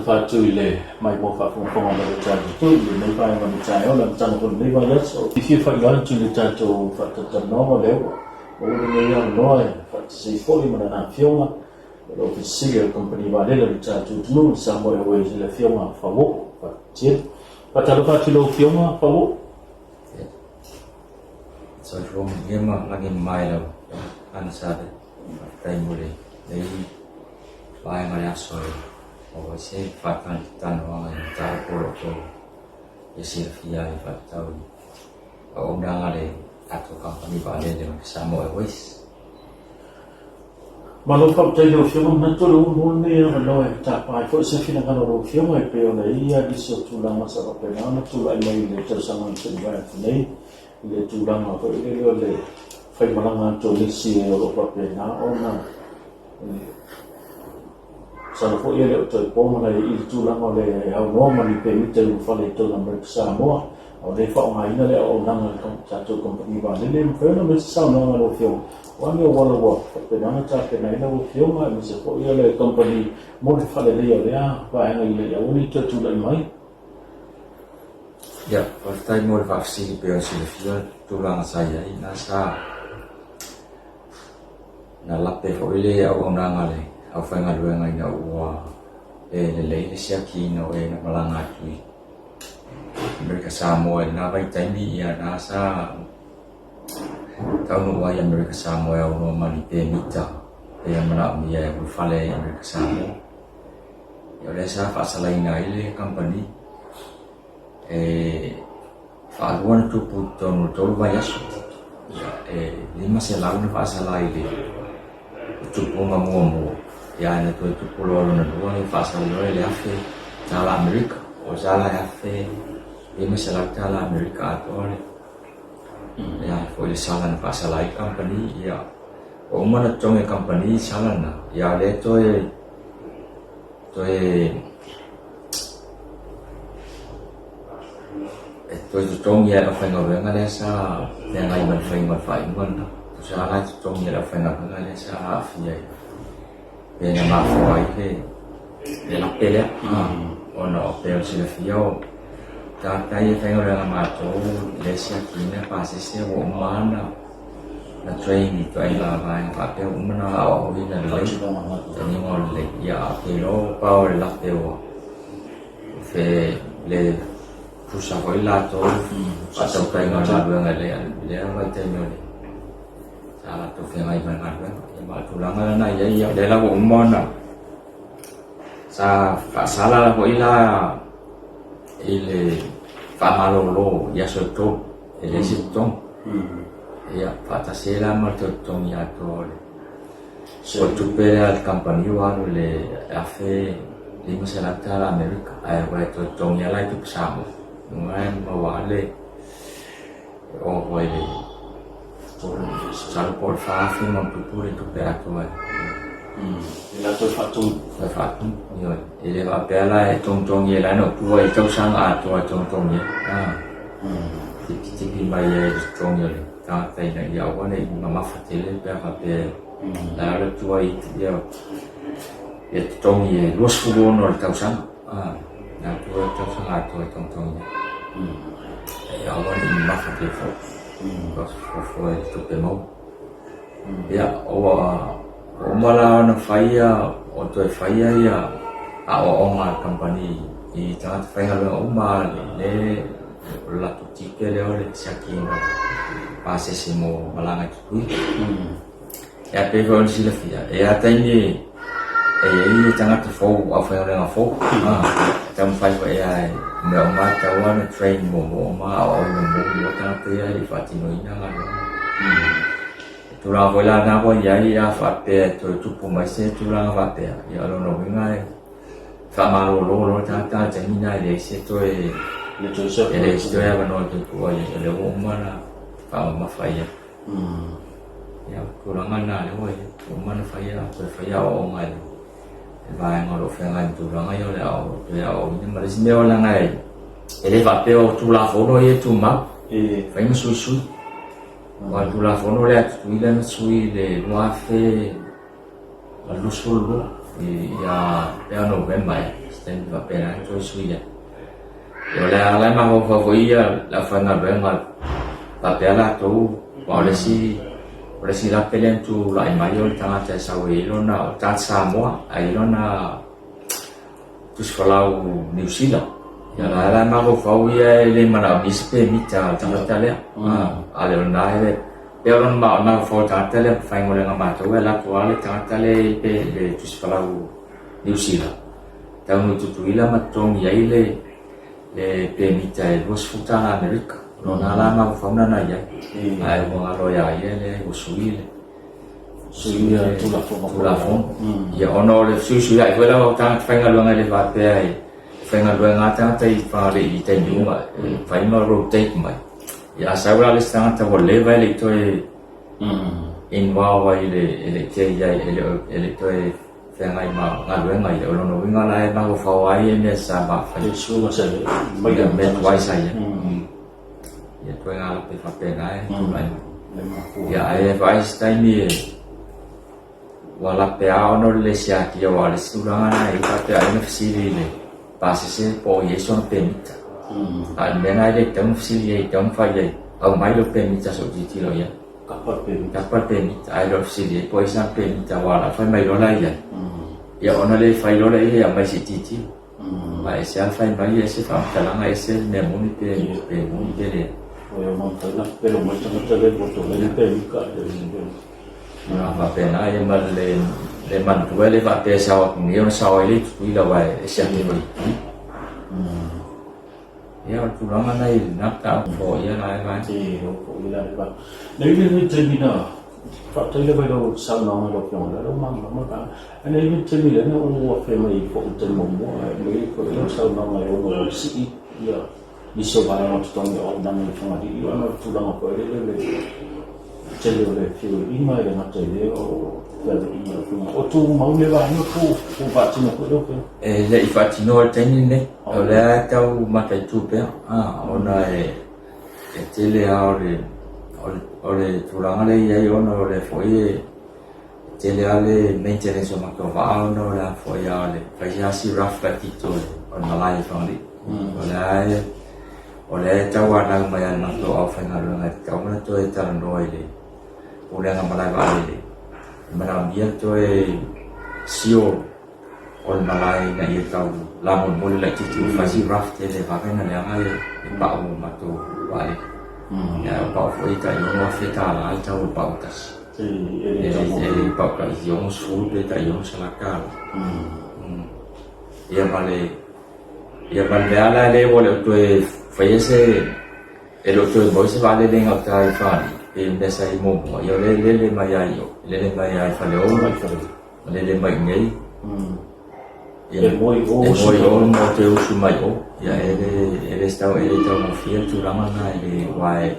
fa tu le mai mo fa fo ma le cha tu le mai fa ma le cha yo la cha no le va ya so if you fa ya tu le cha to fa ta no le o le ya no fa si fo li ma na fioma lo che sia compagnia va le cha tu no sa mo e le fioma fa wo fa ti fa ta lo fa ti lo fioma fa wo so from yema lagi mai lo an sa de tai mo le dei vai ma ya so o se fa tan wa ta ko ko e si fia e fa ta o danga le atau company va le sa mo e wis ma lo fa te lo fioma na to lo mo ne ya no e ta pa ko se fina ka lo fioma e pe o le ia di so tu la ma sa pa pe na tu la mai le te sa man se va nei le tu la ma ko le fai malanga to le si e o pa pe na o na sa fo ye le to po ma le il tu la ma le au no ma ni pe mi te fa le to na mer sa mo o le fa ma ina le o na ma ko ta to company va le fe no me sa no lo fio o me o lo pe na ta pe na lo fio ma mi se fo ye le company mo le fa le le ya va ina le ya o ni to tu la mai ya portai mo va si pe o si le fio tu la saya ina sa na la pe fo ile au na ngale au fa ngalu ngai na wa le sia ki no e na malanga tui Amerika Samoa na vai taimi ia na sa tau no wa Amerika Samoa au no mani pe mita e mana mi ia u fale Amerika Samoa ia le sa fa sala ina ile company fa luan tu puto no to vai aso lima se lau no fa sala ile tu ponga mo ya na tu pulo na luan fa sala ile afe na Amerika o sala afe lima se lau tala Amerika atore ya foi sala na fa sala company ya o mana tonge company sala na ya le to tôi trông nhà là phải ngồi với ngay sa nhà này mình phải mình sa lại trông nhà là phải ngồi với ngay sa phi vậy nhà mà phải cái để lắp bê đấy nó bê chỉ là phi ta cái phải ngồi là mà chỗ để xe kín là ba xe bộ mán là train thì train là vài phải bê cũng nó ở bên là lấy cho nên ngồi lấy giờ thì nó bao để lắp bê về để pusa ko ila to atau kai ngala buang ale le mai te no le sala to fe mai ban ban ya ba tu lang na ya de la bo mon na sa fa sala la ko ila ile fa malo lo ya so to ele si to ya fa ta se la ma to ya to so tu pe al company wa le afe lima selata la Amerika ai wa to ya la tu sama ngai ma wa le o vai sal por fa fi ma pure tu per atto la to fa tu yo ele va pe la tong ye la no tu ai tau sang a to tong ye ti mai ye tong ye ta tai na ya wa nei ma fa te le pe fa pe la le tu ai ya ye tong ye los fu no tau sang na tu tau sang a to tong ye ya wa ni ma fa te fo fo tu pe mo ya o mala na faia o to faia ya a o ma company i ta faia o ma le la tu ti ke le o le sakin pa se simo malanga tu ya pe ko si le fia ya ta ni i tanga tu fo a faia le fo tam fai ko ya me o ma ta wa na train mo ma o mo ta te ya i fa ti no ina ga tu la vola na ko ya ya fa pe to tu pu mai se tu la va pe ya lo no ngai fa ma lo ta ja ni na le se to le to so le se ya no tu ko ya le o ma na fa ma fa ya ya ku la na le o ma na fa ya o ngai vai ngồi đồ phèn anh tu la ngai yo le o nhưng mà le me o la ngai ele va pe o tu la fo no ye tu ma fa ma su Waktu la fono le tu ile na sui le loa fe la lusulu ya ya November stand va pena cho suya yo la ma ho ho la fana venga va pela tu polisi la pelen tu la mayor tanga ta sawi lo na ta Samoa ai lo na tu falau New Zealand ya la ma ho le mana bispe mita ta le ale na ele pero ma na fo ta le fai ngole ma to la tuale ta le pe le tu falau New Zealand tamu tu ila matong yaile le pe mita vos futa America no na la ma fa na ya ai mo aro ya le usuile suya tu la fo ya ono le su ya quella volta fai nga luanga le va pe ai fai nga luanga ta tai fa le i tai ma fai ma rotate mai ya sa ora le sta ta volle va le to in wa le che ya le to fai nga luanga ya ono no nga la ma fa wa ne sa ba fa le su ma se mai ga me wai sa ya to nga pe fa pe nai ya ai vai sta ni wala pe ono le sia ki wala suranga na i pa pe ai fsili le pase se po yeso no permita al mena le tam fsili tam fa ye au mai lo permita so ti lo ya kapal permita ai lo fsili po isa permita wala fa mai lo la ya ono le fa lo le ya mai si ti mai se al fa mai se fa kala ngai se ne moni pe le o mo ta pero mo ta le boto le permita va pena ya mal le man tu le va pe sa ni on sa ile tu ila va sia ni ni ya tu la mana il na ta fo ya la va thì ko ila ba nếu như chơi đi nào phát thấy là bây giờ sao nó được nhon là đâu mang nó cả anh ấy chơi đi là nó phải mày phụ chân mồm mua mấy cái sao nó mày nó sĩ ya đi sâu vào nó trong cái ông đang trong đi nó tu đang có cái đấy chơi được thì ít mai là nó chơi đấy o tu mau le va no tu va ci no quello che le infatti no tenni ne le tau ma tai tu pe ona te le ore tu la le ya ono le foi te le ale maintenance ma ko va ono la foi ale fa ya si rough patito on malai family ole tau ana ma ya na to ofa na ro ka ona to e ta no ile ole na malai va ile mana dia to e sio on malai na ye tau la mo le ti tu fa si rough te le va na le ai pa o ma to vai ya pa foi ta yo no afeta la tau pa tas thì ele pa ka yo su de ta yo sa la ka ya vale ala le vole to e fallece el otro boy se vale de ngata fa e desa i mo yo le mai ai fa le o le mai ngai el moi o no te usu mai o ya ele está mo fiel tu rama na ele vai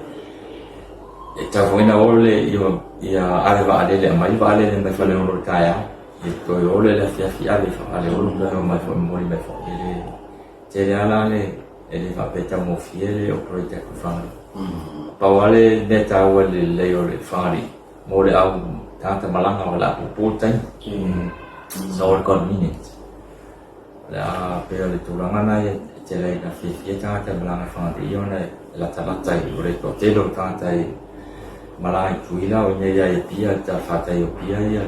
eta voina ole yo ya areva ale mai vale le mai fa le no kaya e to yo le fia le fa ale o no mai fa mo le fa ele te ala le ele va peta mo fiel o proite ko fa pa wale neta wale le yo le fari mo le au tanta malanga wala po tan so convenient la pero le tulanga na ye tele na fi tanta malanga fa di yo na la tabata yo le to te lo tanta malai tuila o ne ya pia ta fa ta yo pia ya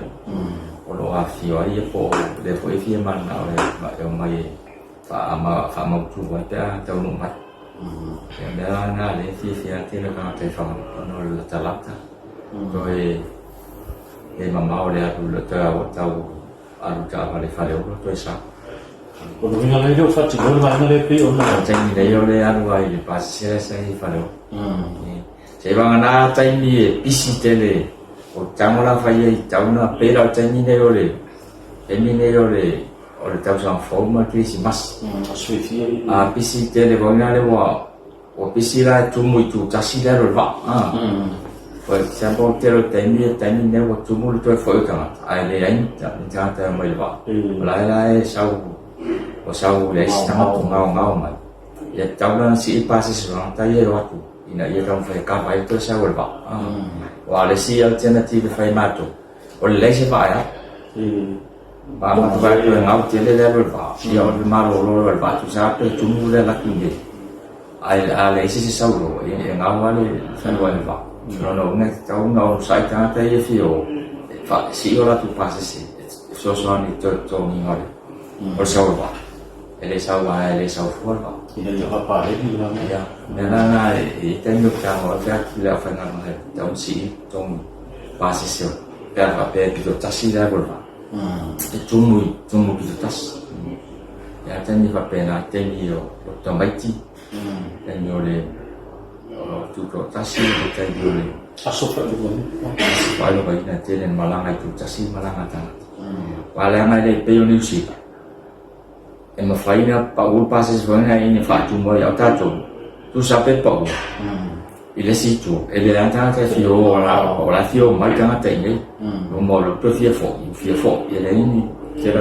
o lo a fi o ye po le po fi man na ma yo mai fa ma tu wa ta ta no mai ya na le fi te lo ka te fa no la talata rồi để mà mau để tụi lợn tàu ăn cả và để phá lếu nó tôi sao còn mình lấy đâu phát triển hơn vài nó lấy pi ổn là tranh gì đấy để ăn vài để phá xe phá lếu thế bằng na tranh gì pc tele ở trong là phải cháu nó bé đâu tranh gì đấy rồi tranh gì đấy rồi ở trong sản phẩm mà Christmas pc tele bằng na đấy vào ở pc là chung mùi chủ chắc xí đấy rồi vào for example tero tani ne wo tumul to fo ka ai le ai ta ta mai ba lai sau le sta ngau mai ya tau na si pasis ro ta ye ro tu ina ye rom fa ka vai to sa ba wa le si alternative fa ma to o le se ba ya ba mà ba cái ngáo chế lên rồi ba giờ mà rồi ba chú sao tôi chúng lên là cái gì ai lấy xí sau rồi ngáo quá đi phải gọi là ba nó nghe cháu nó sai cái cái phiếu phải xí rồi tu pas xí số số này cho mình hỏi ở sau ba ele sau phút ba thì là giờ phải đấy đi làm ya nên là cái nước ta họ ra là phải làm hay trong xí trong ba xí rồi cái là phải bị cho xí ra rồi ba chung mùi bị cho ya chân như phải bên là chân nhiều trong mấy chi chân nhiều để chủ cho taxi thì chân nhiều để asup phải được rồi phải là vậy là chân nên mà lang này chủ taxi mà lang ngata và lang này để bây giờ new ship em mà phải là bảo passes với này như phải chung với áo ta chung tu sao biết bảo ile si chung ile lang ta cái phiếu là phiếu mấy cái tiền đấy mà lúc tôi phiếu phổ ile này cái đó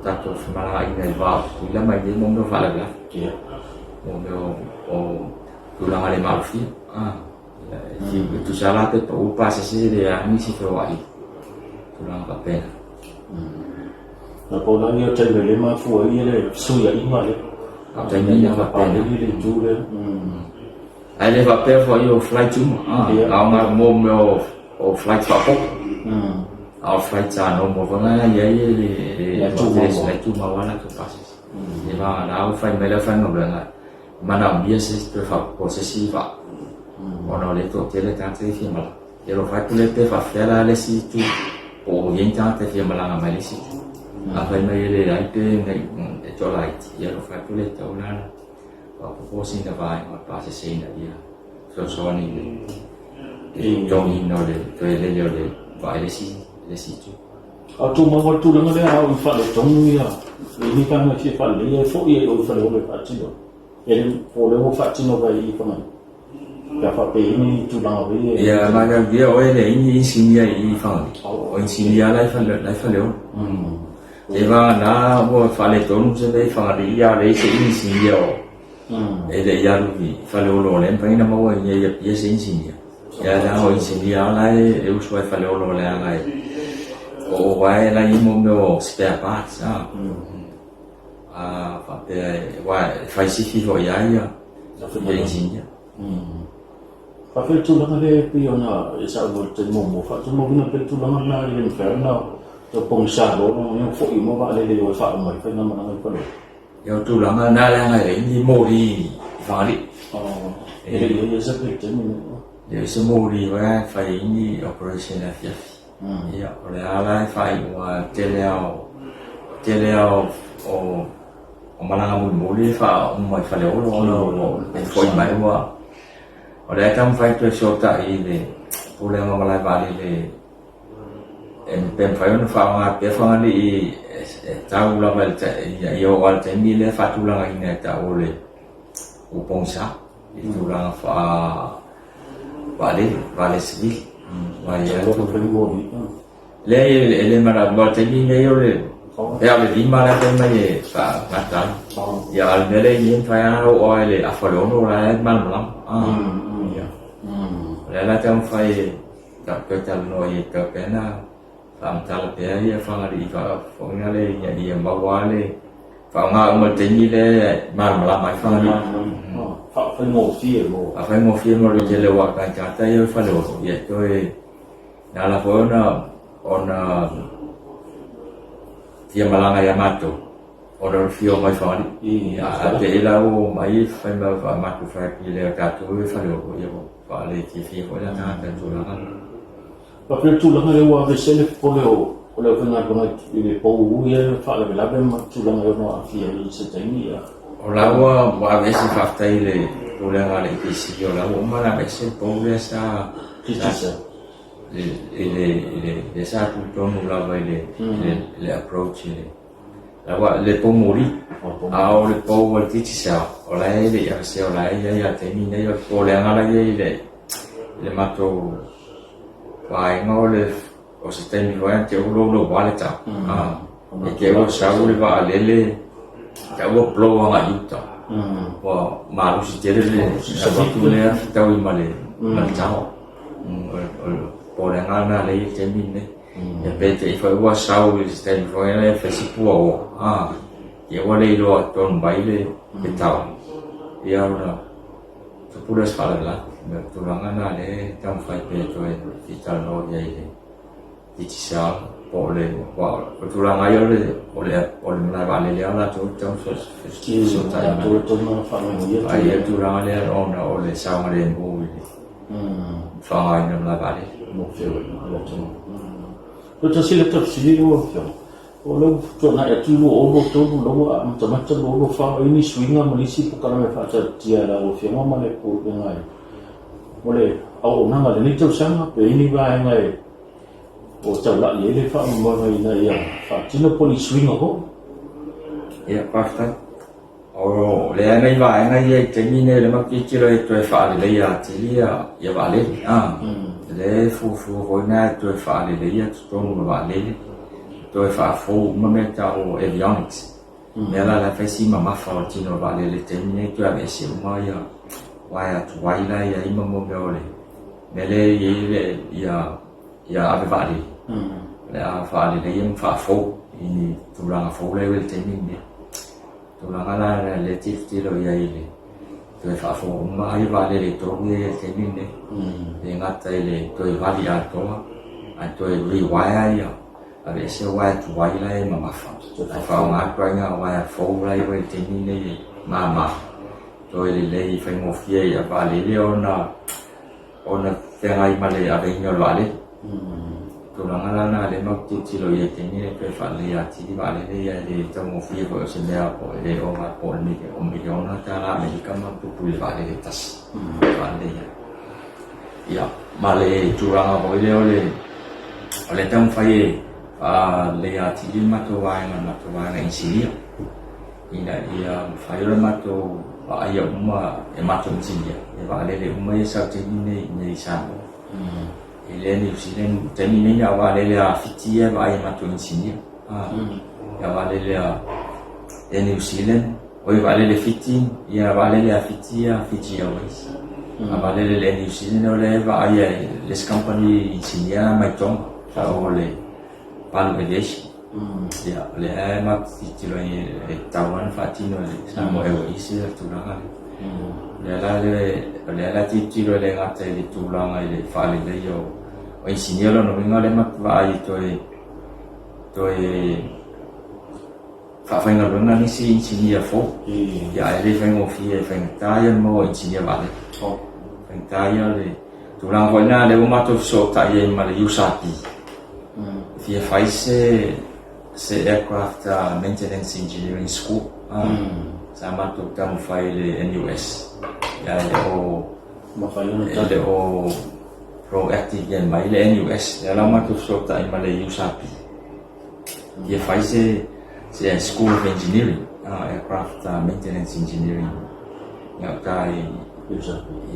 ta tôi phải mà lại này vào thì là mấy cái món đó phải là cái món đó tu lang ada maafi thì tu salah tu bảo passes dia ni si phiếu vậy tu lang apa pena là cô nói nhiều trên người lên mà phụ ấy là xui ở in vậy trên như là bảo đi lên chú lên ai lấy vào pe for your flight chung ao mà mồm o flight vào bốc ao flight cha nó một vòng này vậy thì chung mà quá là cái passes thì mà nào phải mấy là phải ngọc lần này mà nào biết sẽ tôi phải process vào còn nó lấy tổ chức lấy trang trí phim mà rồi phải tôi lấy pe phải là lấy si chung o hiện trang trí phim mà là ngày lấy si phải mấy lấy cái này cho lại giờ nó phải tôi lấy cháu ra và cô xin là vài mà ba sẽ xin là gì số này thì trong hình nó để tôi lấy giờ để vài lấy si chứ chú mà có chú đang ở đây ao phải để trong như à vì cái mà chỉ phải lấy phổ ye rồi phải lấy phải chứ rồi em phổ lấy phải chứ nó vậy phải cả phải bị như chú đang ở đây giờ mà cái việc ở đây như xin ya ý phần ở xin ya lại phải lấy thì mà đã mua phải lấy tốn cho đấy phần đi ya lấy sẽ in xin ya để ya luôn thì phải lấy rồi lên phải năm mươi ya ya xin ya đã hồi xin ya lại yêu xoay phải lấy rồi là ngày ồ vậy là những món đồ spare parts phải xí phi rồi ya ya xin ya và cái chú đang ở đây bây giờ là sao một trên một phải chú một cái chú đang ở đây liền phải nào cho bông xả đó nó phụ mà bạn đây đều phải mấy phải năm mà nó phải giờ chú đang ở đây là ngày đi mua đi vào đi thì bây giờ rất là chính mình giờ sẽ mua đi và phải đi operation là gì giờ là phải qua chơi leo mà làm một đi phải phải lấy nó phải máy qua ở đây trong phải tôi số tại để tôi làm mà lại vào đi em phải nó phao cái phao đi cháu là phải chạy yêu vào chạy đi lên phát tu lang này cháu lên upong sa tu lang pha vale civil và giờ tôi phải mua đi le mà là vào chạy đi ngay rồi ya le di mana tem mai fa ngatan ya le le yin fa ya ro oi le afalo no la man lam ya la tam fa tập cái chân nội tập cái na làm cho là bé như phong đi vào phong nhà lên nhà đi bao quá lên phong ngao mà tính như thế mà làm mấy phong đi phải ngủ phải ngủ phim rồi giờ là hoạt động cả tay phải được vậy tôi đã là phố nó on thì mà là ngày mà tu on phiêu mấy phong đi thì là mấy phải mà mà tu phải đi là cả tôi phải được vậy và lấy chi phí của chúng ta cần chủ là và cái chú đang ở đây về xem có lẽ phần nào cũng là để bầu ye phải là làm chú đang ở nó thì sẽ tránh đi à là qua về sự phát tayเลยtôi đang ở đây thì sự là cũng mà là về sự bầu về sa le sa tu trong là về le approach là qua le bầu mori ao le bầu về thì sao ở đây để ở sao lại ya thế mình đây tôi đang ở đây le mà tôi vài ngô lên ở sự tình của anh cháu luôn luôn quá là chậm cháu sáu đi vào lên cháu có pro không ạ giúp cháu và mà lúc chơi lên cháu có tu lên cháu mà lên cháu ở đang ăn là lấy chơi mình đấy ya bete I foi wa sau I stai foi le fesipuo ya wa le lo ton baile betau ya ora tu puras fala la tu rangana le tam fai pe toi vital no ya ile ditisa pole wa tu ranga yo le ole na vale le ala tu so tai tu na fa mo ye ai tu ranga le ona ole sa ma le bo fa ai na la vale mo fe lo tu tu sila tu sila wo o lo tu na ya tu o lo tu lo a tu ma tu lo fa ini swinga malisi pu kana me fa ta tia la o fe ma le pu ngai ole au na le ni tu sang pe ini ba ngai o tau la le fa mo ngai na ya fa tino poli swinga ho ya pasta o le ngai va ngai ye termine le ma ki kilo e tu fa le ya ti ya va le le fu ho na tu fa le ya tu no va le tu fa fu ma me ta o avionics me la fa si ma fa o ti no va le termine tu ave si ma ya wa ya tu wa ila ya I mo me ole me le ye ya ave va le le a fa le ye fa fu I tu la fu le el termine tu la le ti lo ya ile tu fa fu ma ai va le to ye termine le ngata ile to va li a to a to rewire ya ave se wa tu wa ila ma fa ma kwa nga wa fu la ye termine ma to le fa mo fie ya va le ona te ai ma le ave no vale to na le ma ti lo ye termine pe fa le ya ti va le ya le to mo fie ko se le a po le o ma po ni ke o mi ona ta la me ka ma pu va le tas va le ya ma le tu ranga bo le ole tam fa ye le ya ti ma to va na insilia ina ia fa yo ma to ai uma e ma to insilia e va le uma e sa te ni sa ile ni usilen termine ya va le a fitia va ai ma to insilia ya va le e ni usilen o va le fitin ya va le a fitia wais va le ni usilen o le va ai le company insilia mai tom fa o le Bangladesh ya le ma ti lo e Taiwan fatino le samo e isi tu la le ti lo le ngata le tu la le fa le yo o insignero no venga le ma va ai to e fa nga lo na ni si insignero fo ya le fa mo fi e fa ta ya mo insignero va le fa ta ya le tu la vo na le ma to so ta ye ma le usapi Via Faise se aircraft maintenance engineering school sama tu kamu file NUS ya le o proactive yang mai le NUS ya lama tu so ta imale usapi Via Faise se school of engineering aircraft maintenance engineering ya kai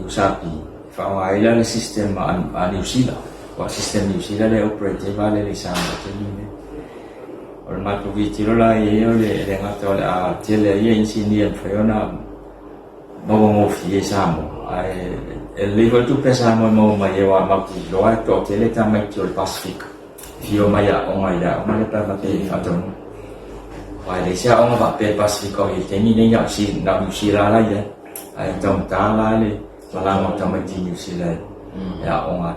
usapi fa ai le sistem New Zealand sistem New Zealand le operate vale le sama termine orma tu vitiro la ye le ngata le a tele ye insignien fayona mo fie samo ai el level tu pesamo mo ma ye wa ma ki lo to tele ta mai ti Pacific fio ma ya o mai da ma le pa pa pe faton wa le sia o ma pe Pacific o ye termine ya si na New Zealand la ye ai tom ta la le la mo ta mai ti New Zealand ya o ma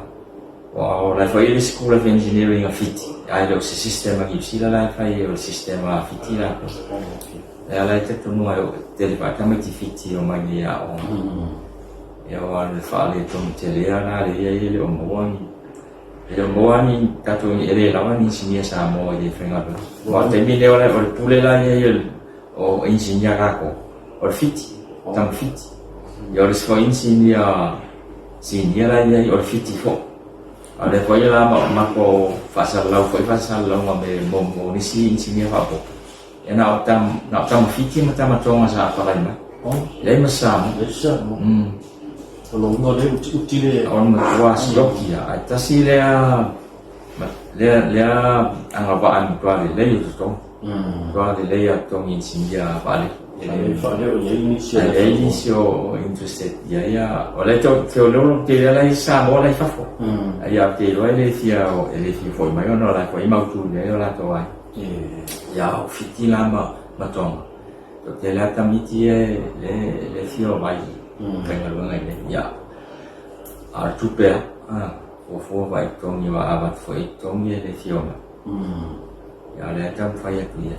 Wow, la fai school of engineering a fiti. Ai lo se sistema che si la fai il sistema fiti la. E alla te tu no te va come ti fiti o mai ya o. E o al fare con telena le ye o moani. E o moani tato ele la mani insigne sa mo ye fenga. Wa te mi le ora o pule la ye o insigne kako. O fiti, tam fiti. Yo le fai insigne insigne la ye o fiti fo. Ada kau je ma ko fasal lau ma mo ni si insinya fa po. Ya na tam fiti mata tonga sa apa lai ma. Oh, le masam. Kalau no le utile on ma was lokia. Ata si le angapaan ko le yo to. Ko le ya to insinya vale. Faleo ya inicio. Inicio interested ya oleh tu lo te la sa mo la fa fo. Ya te lo ele fia foi mai no la foi mau tu le la to ai. Ya fiti la ma tong. To te la tamiti le fio mai. Kan lo ngai le ya. Ar tu pe o vai tong ni wa abat foi tong ye le fio ma. Ya le tam fa ya tu ya.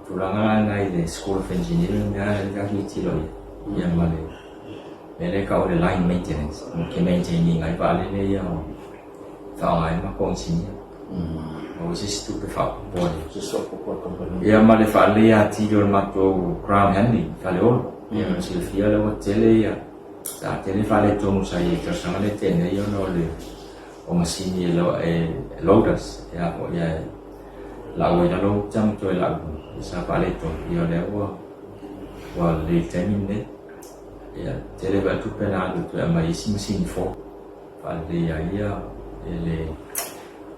Tulangan ngai de School of Engineering ya hiti lo ya male mele ka ole line maintenance ke maintaining ngai pa le ya ta ngai ma kong sin o si stu pe fa bo Just for company. ya male fa le ya ti do ma to ground handling fa le o ya si fia le tele ya ta tele fa le to musa ye ka sa le tene yo no le o masini lo loaders ya o ya la o ya lo cham to la sa paleto io le wa le termine ya tele va tu penado tu ma isi sin fo fa le ya ele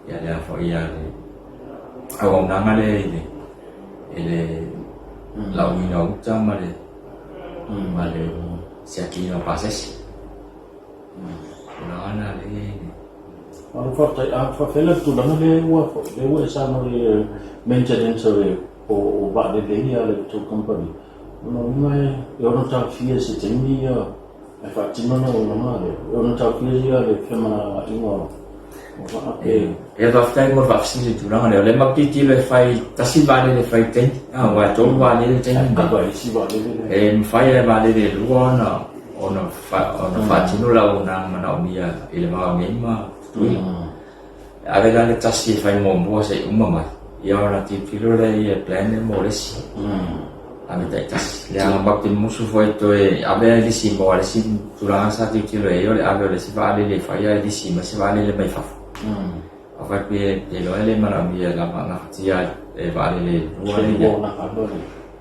ya le fo ya le au na ngale ele la wino cham le si aquí no pases na le Ano fa fela tu lana le wa sa no le maintenance o ba de ya le to company. No mai yo no ta fie se teni ya fa tino no ma le yo no ta fie ya le fema ingo. E va fai mo va fsi tu la le ma piti le fai tasi vale le fai ten wa to vale le ten Ba si ba le e fai le vale le luona ona fa tino la una mana mia il ma ma tu aveva le tassi fai mo bo se umma ya ora ti filo le plan mo le si avete tas le hanno fatto il muso foi to e aveva le si mo le si durante sa ti filo e io le avevo le si vale le fai ya di si ma si vale le mai fa a far qui e lo le mara mia la ma ti e vale le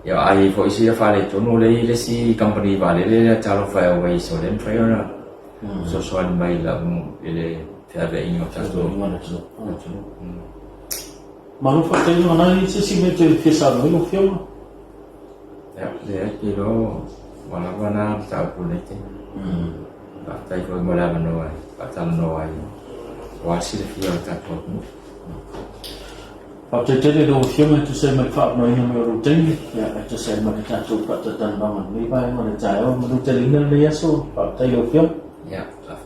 ya ai foi si fare to no le si company vale le talo fai o vai so le fai ora so so al mai la le ferve in otto ma lo fate io analisi si mette il fiesano lo fiume ya kilo wala ta kulete ta ko mola no ai ta no ai wa si le fio ta ko Fate tele do fiume tu sei mai fa no io mi rutini ya tu sei mai ta tu fa ta dan no mi vai mo le tai o mo tele le so fate lo fiume ya ta